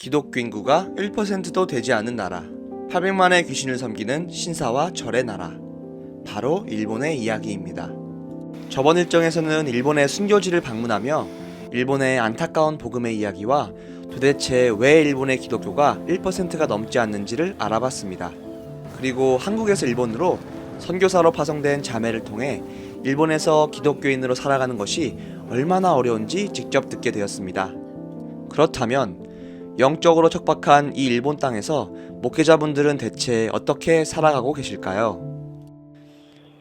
기독교 인구가 1%도 되지 않은 나라, 800만의 귀신을 섬기는 신사와 절의 나라, 바로 일본의 이야기입니다. 저번 일정에서는 일본의 순교지를 방문하며 일본의 안타까운 복음의 이야기와 도대체 왜 일본의 기독교가 1%가 넘지 않는지를 알아봤습니다. 그리고 한국에서 일본으로 선교사로 파송된 자매를 통해 일본에서 기독교인으로 살아가는 것이 얼마나 어려운지 직접 듣게 되었습니다. 그렇다면 영적으로 척박한 이 일본 땅에서 목회자분들은 대체 어떻게 살아가고 계실까요?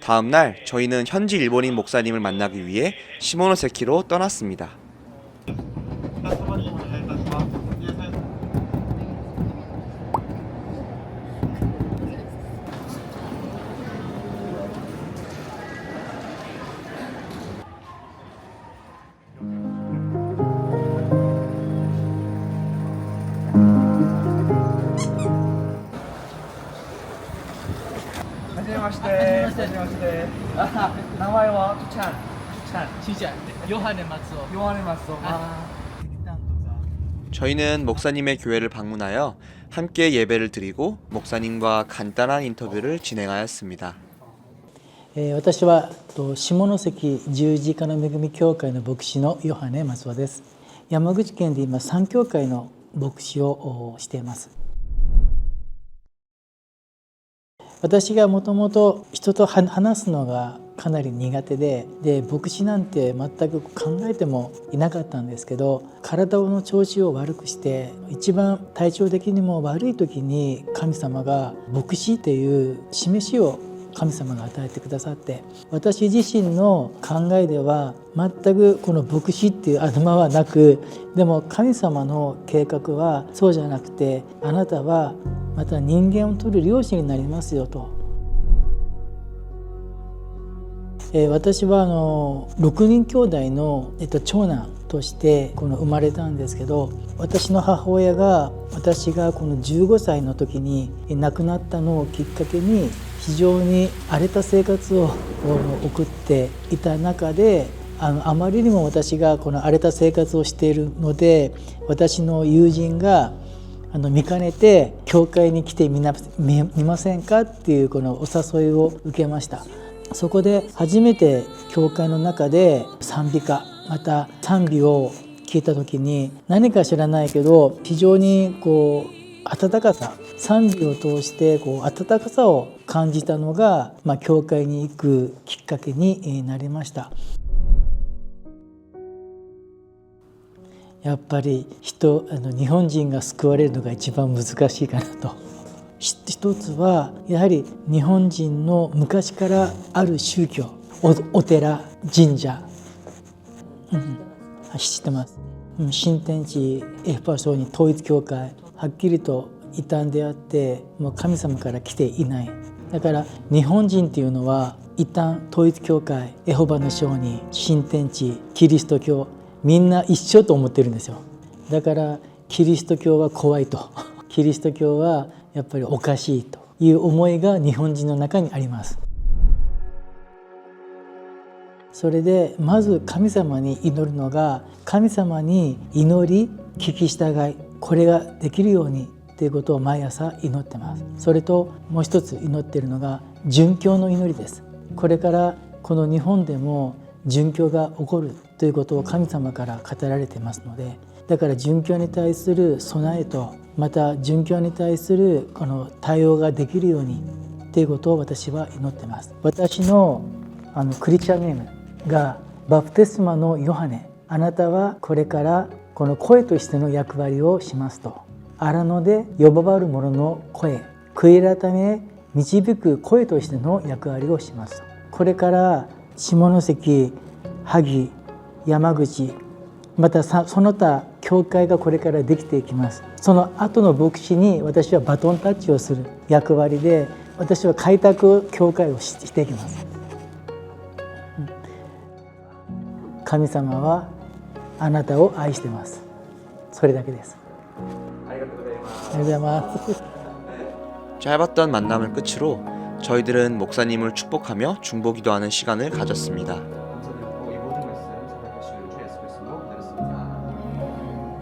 다음날 저희는 현지 일본인 목사님을 만나기 위해 시모노세키로 떠났습니다. 저희는 목사님의 교회를 방문하여 함께 예배를 드리고 목사님과 간단한 인터뷰를 진행하였습니다. 私は下関十字架の恵み教会の牧師のヨハネ松尾です。山口県で今3教会の牧師をしています。私がもともと人と話すのがかなり苦手で、牧師なんて全く考えてもいなかったんですけど、体の調子を悪くして一番体調的にも悪い時に神様が牧師っていう示しを神様が与えてくださって、私自身の考えでは全くこの牧師っていう頭はなく、でも神様の計画はそうじゃなくて、あなたはまた人間を取る漁師になりますよと。私は6人兄弟の長男として生まれたんですけど、私の母親が私がこの15歳の時に亡くなったのをきっかけに非常に荒れた生活を送っていた中で、あまりにも私がこの荒れた生活をしているので、私の友人が見かねて教会に来てみませんかっていうこのお誘いを受けました。そこで初めて教会の中で賛美歌、また賛美を聞いた時に、何か知らないけど非常に温かさ、賛美を通して温かさを感じたのが、教会に行くきっかけになりました。やっぱり日本人が救われるのが一番難しいかなと。一つはやはり日本人の昔からある宗教、お寺、神社、知ってます。新天地エフパ省に統一教会はっきりと異端であって、もう神様から来ていない。だから日本人っていうのは異端、統一教会、エホバの証人、新天地、キリスト教、みんな一緒と思ってるんですよ。だからキリスト教は怖いと、キリスト教はやっぱりおかしいという思いが日本人の中にあります。それでまず神様に祈るのが、神様に祈り、聞き従い、これができるようにということを毎朝祈ってます。それともう一つ祈っているのが殉教の祈りです。これからこの日本でも殉教が起こるということを神様から語られていますので、だから殉教に対する備えと、また殉教に対するこの対応ができるようにということを私は祈っています。私のクリスチャンネームがバプテスマのヨハネ。あなたはこれからこの声としての役割をしますと。荒野で呼ばわる者の声、悔い改め導く声としての役割をしますと。これから下関、萩、山口、またその他教会がこれからできていきます。その後の牧師に私はバトンタッチをする役割で、私は開拓教会をしていきます。神様はあなたを愛しています。それだけです。ありがとうございます。 짧았던 만남을 끝으로 저희들은 목사님을 축복하며 중보기도하는 시간을 가졌습니다.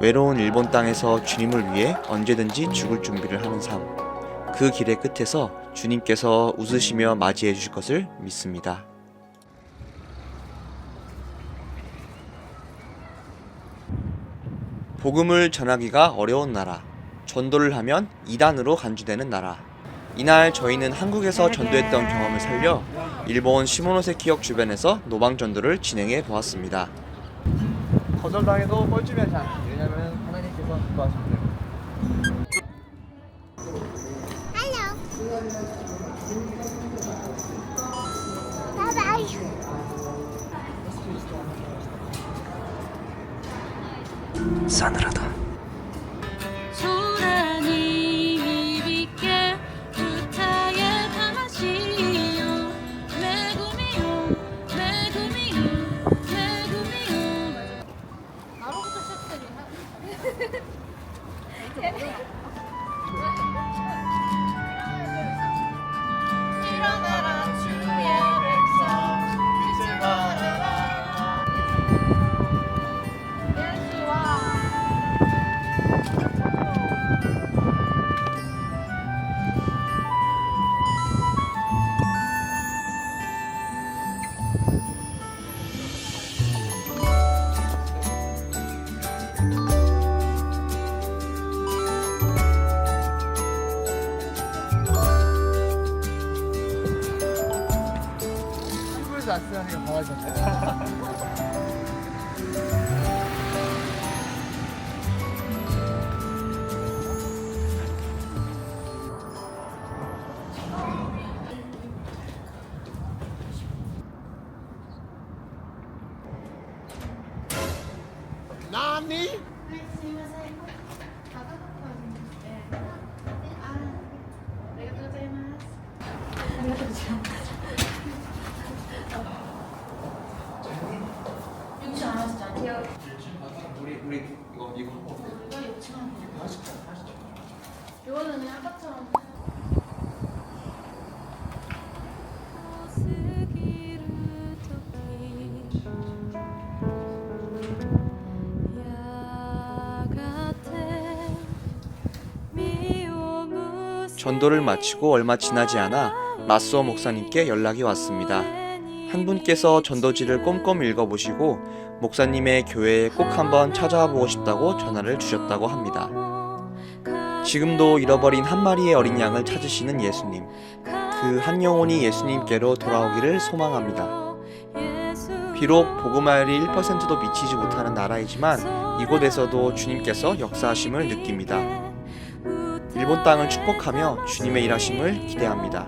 외로운 일본 땅에서 주님을 위해 언제든지 죽을 준비를 하는 삶. 그 길의 끝에서 주님께서 웃으시며 맞이해 주실 것을 믿습니다. 복음을 전하기가 어려운 나라. 전도를 하면 이단으로 간주되는 나라. 이날 저희는 한국에서 전도했던 경험을 살려 일본 시모노세키역 주변에서 노방 전도를 진행해 보았습니다. 거절당해도 뻘쭘하지 않기. 왜냐면 하나님께서 기뻐하시기 때문에. 싸늘하다. 아스라니가 강아지였어요. 나니? 우리 이거 한번 이거는 그냥 아까처럼 전도를 마치고 얼마 지나지 않아 마스오 목사님께 연락이 왔습니다. 한 분께서 전도지를 꼼꼼히 읽어보시고 목사님의 교회에 꼭 한번 찾아와 보고 싶다고 전화를 주셨다고 합니다. 지금도 잃어버린 한 마리의 어린 양을 찾으시는 예수님. 그 한 영혼이 예수님께로 돌아오기를 소망합니다. 비록 복음화율이 1%도 미치지 못하는 나라이지만 이곳에서도 주님께서 역사하심을 느낍니다. 일본 땅을 축복하며 주님의 일하심을 기대합니다.